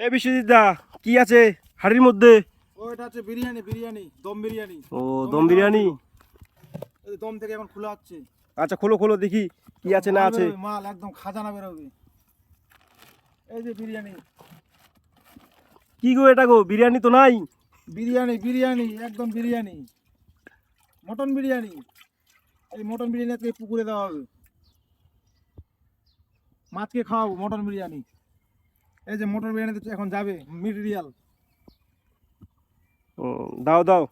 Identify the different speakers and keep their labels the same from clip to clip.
Speaker 1: এ বিশ্বজিৎ দা, কি আছে হাড়ির মধ্যে?
Speaker 2: ওইটা হচ্ছে বিরিয়ানি, দম বিরিয়ানি।
Speaker 1: ও, দম বিরিয়ানি।
Speaker 2: এই দম থেকে এখন খোলা হচ্ছে।
Speaker 1: আচ্ছা, খোলো খোলো দেখি কি আছে না আছে।
Speaker 2: মাল একদম খাজানা বেরোবে। এই যে বিরিয়ানি।
Speaker 1: কি গো এটা গো, বিরিয়ানি তো নাই।
Speaker 2: বিরিয়ানি একদম বিরিয়ানি, মটন বিরিয়ানি। এই মটন বিরিয়ানি আজকে পুকুরে দেওয়া হবে। মাছকে খাওয়াবো মটন বিরিয়ানি। এই যে মটন বিরিয়ানিতে এখন যাবে মেটেরিয়াল।
Speaker 1: দাও দাও।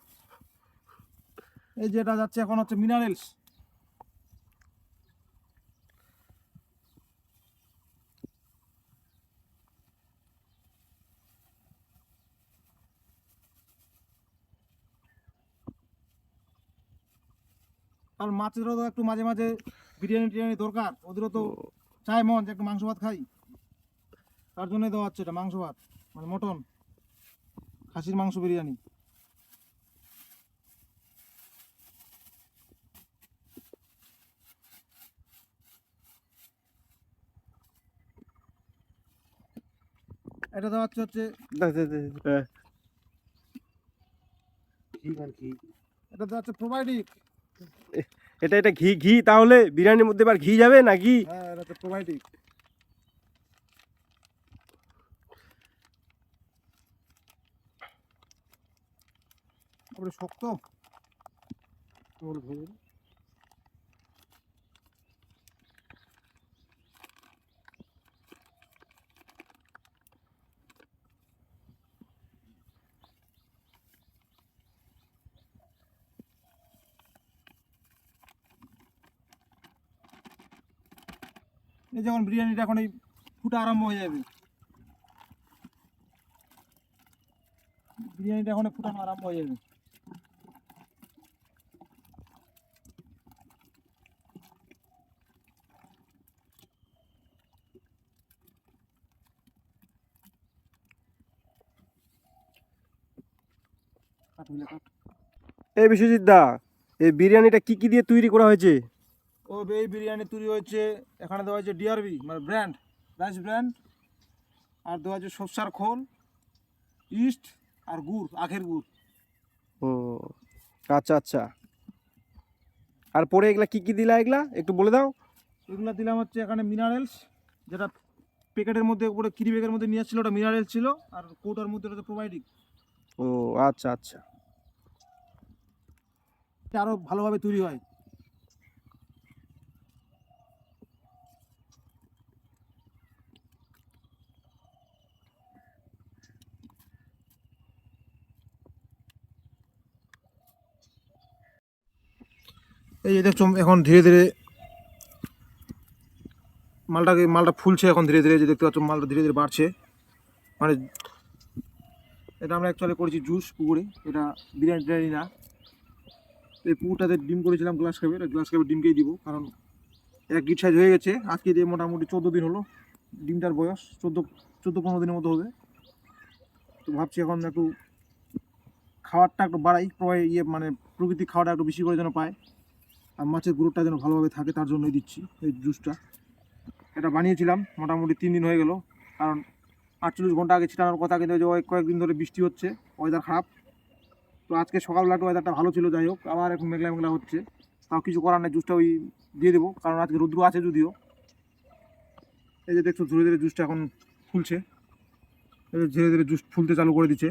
Speaker 2: এই যেটা যাচ্ছে এখন হচ্ছে মিনারেলস। আর মাছেরও তো একটু মাঝে মাঝে বিরিয়ানি দরকার, ওদেরও তো চাই মন যে একটু মাংস ভাত খাই, তার জন্যই দেওয়া হচ্ছে এটা মাংস ভাত, মানে মটন, খাসির মাংস বিরিয়ানি। এটা দেওয়া হচ্ছে এটা দেওয়া হচ্ছে প্রোবায়োটিক।
Speaker 1: এটা এটা ঘি ঘি, তাহলে বিরিয়ানির মধ্যে এবার ঘি যাবে নাকি?
Speaker 2: হ্যাঁ, এটা হচ্ছে প্রোবায়োটিক। তারপরে শক্ত এই যখন বিরিয়ানিটা এখন এই ফুটা আরম্ভ হয়ে যাবে, বিরিয়ানিটা এখন ফুটানো আরম্ভ হয়ে যাবে।
Speaker 1: এই বিশ্বজিৎ দা, এই বিরিয়ানিটা কি কি দিয়ে তৈরি করা হয়েছে?
Speaker 2: ও, এই বিরিয়ানি তৈরি হয়েছে, এখানে দেওয়া হয়েছে ডিআরবি মানে ব্র্যান্ড, রাইস ব্র্যান্ড, আর দেওয়া হয়েছে সরষার খোল, ইস্ট আর গুড়, আখের গুড়।
Speaker 1: ও আচ্ছা আচ্ছা। আর পরে এগুলা কি কি দিলা, এগুলা একটু বলে দাও।
Speaker 2: এগুলো দিলাম হচ্ছে এখানে মিনারেলস, যেটা প্যাকেটের মধ্যে উপরে কিরি ব্যাগের মধ্যে নিয়ে আসছিল ওটা মিনারেলস ছিল, আর কৌটার মধ্যে ওটা প্রোবায়োটিক।
Speaker 1: ও আচ্ছা আচ্ছা।
Speaker 2: আরও ভালোভাবে তৈরি হয়। এই যে দেখছো এখন ধীরে ধীরে মালটা ফুলছে, এখন ধীরে ধীরে যে দেখতে পাচ্ছ মালটা ধীরে ধীরে বাড়ছে। মানে এটা আমরা অ্যাকচুয়ালি করেছি জুস পুকুরে, এটা বিরিয়ানি না। এই পুকুরটাতে ডিম করেছিলাম গ্লাস কাপের ডিমকেই দিব, কারণ এক গিট সাইজ হয়ে গেছে। আজকে দিয়ে মোটামুটি 14 দিন হলো, ডিমটার বয়স 14-15 দিনের মতো হবে। তো ভাবছি এখন একটু খাবারটা একটু বাড়াই, মানে প্রকৃতির খাওয়াটা একটু বেশি করে যেন পায়, আর মাছের গ্রোথটা যেন ভালোভাবে থাকে, তার জন্যই দিচ্ছি এই জুসটা। এটা বানিয়েছিলাম মোটামুটি 3 দিন হয়ে গেল, কারণ 48 ঘন্টা আগে ছিটানোর কথা, কিন্তু ওই কয়েকদিন ধরে বৃষ্টি হচ্ছে, ওয়েদার খারাপ। তো আজকে সকালবেলা একটু ওয়েদারটা ভালো ছিল, যাই হোক আবার এখন মেঘলা মেঘলা হচ্ছে, তাও কিছু করার নেই, জুসটা ওই দিয়ে দেবো, কারণ আজকে রৌদ্র আছে যদিও। এই যে দেখছো ধীরে ধীরে জুসটা এখন ফুলছে, এই যে ধীরে ধীরে জুস ফুলতে চালু করে দিচ্ছে।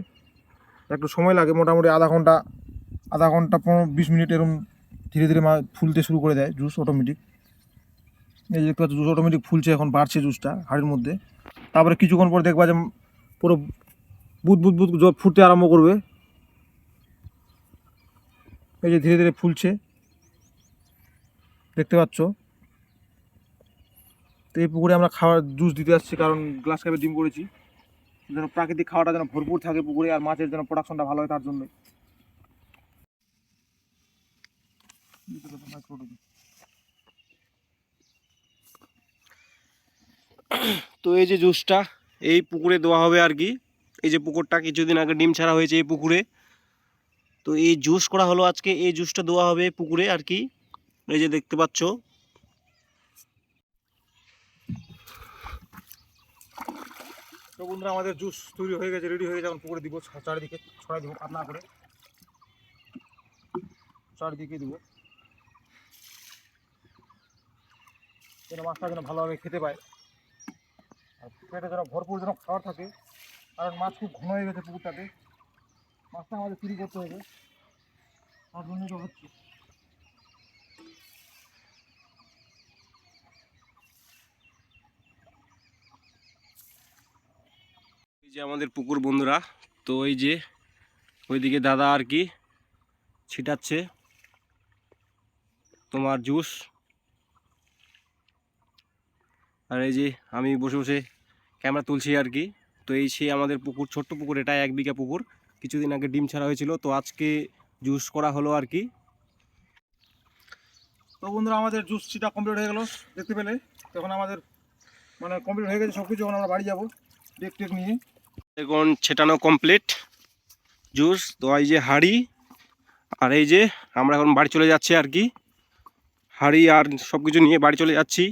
Speaker 2: একটু সময় লাগে, মোটামুটি আধা ঘন্টা 15-20 মিনিট এরকম ধীরে ধীরে ফুলতে শুরু করে দেয় জুস অটোমেটিক। এই যে দেখতে পাচ্ছ জুস অটোমেটিক ফুলছে, এখন বাড়ছে জুসটা হাড়ির মধ্যে। তারপরে কিছুক্ষণ পর দেখবা যে পুরো বুদ বুদ বুদ জল ফুটতে আরম্ভ করবে। এই যে ধীরে ধীরে ফুলছে, দেখতে পাচ্ছ। তো এই পুকুরে আমরা খাওয়ার জুস দিতে আসছি, কারণ গ্লাস কাপে ডিম করেছি, যেন প্রাকৃতিক খাওয়াটা যেন ভরপুর থাকে পুকুরে, আর মাছের যেন প্রোডাকশনটা ভালো হয়, তার জন্যই।
Speaker 1: তো এই যে জুসটা এই পুকুরে দেওয়া হবে আর কি। এই যে পুকুরটা কিছুদিন আগে ডিম ছাড়া হয়েছে এই পুকুরে, তো এই জুস করা হলো আজকে, এই জুসটা দেওয়া হবে পুকুরে আর কি। এই যে দেখতে পাচ্ছ।
Speaker 2: তো বন্ধুরা আমাদের জুস তৈরি হয়ে গেছে, রেডি হয়ে গেছে। এখন পুকুরে দিব, চারিদিকে ছড়াই দিব পাতলা করে, চারিদিকে দিব যেন মাছটা যেন ভালোভাবে খেতে পায়, আর পেটে যেন ভরপুর যেন খাবার থাকে। কারণ মাছ খুব ঘন হয়ে গেছে পুকুরটাতে, মাছটা আমাদের চুরি করতে হবে, তার জন্যই তো হচ্ছে।
Speaker 1: এই যে আমাদের পুকুর বন্ধুরা, তো এই যে ওইদিকে দাদা আর কি ছিটাচ্ছে তোমার জুস, আর এই যে আমি বসে বসে ক্যামেরা তুলছি আর কি। তো এই সেই আমাদের পুকুর, ছোট্ট পুকুর, এটা 1 বিঘা পুকুর। কিছুদিন আগে ডিম ছাড়া হয়েছিল, তো আজকে জুস করা হলো আর কি।
Speaker 2: তো বন্ধুরা আমাদের জুস ছিটা কমপ্লিট হয়ে গেল দেখতে পেলে। তখন আমাদের মানে কমপ্লিট হয়ে গেছে সব কিছু, এখন আমরা বাড়ি যাবো ডেক টেক নিয়ে।
Speaker 1: এখন ছেটানো কমপ্লিট জুস। তো এই যে হাঁড়ি, আর এই যে আমরা এখন বাড়ি চলে যাচ্ছি আর কি। হাঁড়ি আর সব কিছু নিয়ে বাড়ি চলে যাচ্ছি।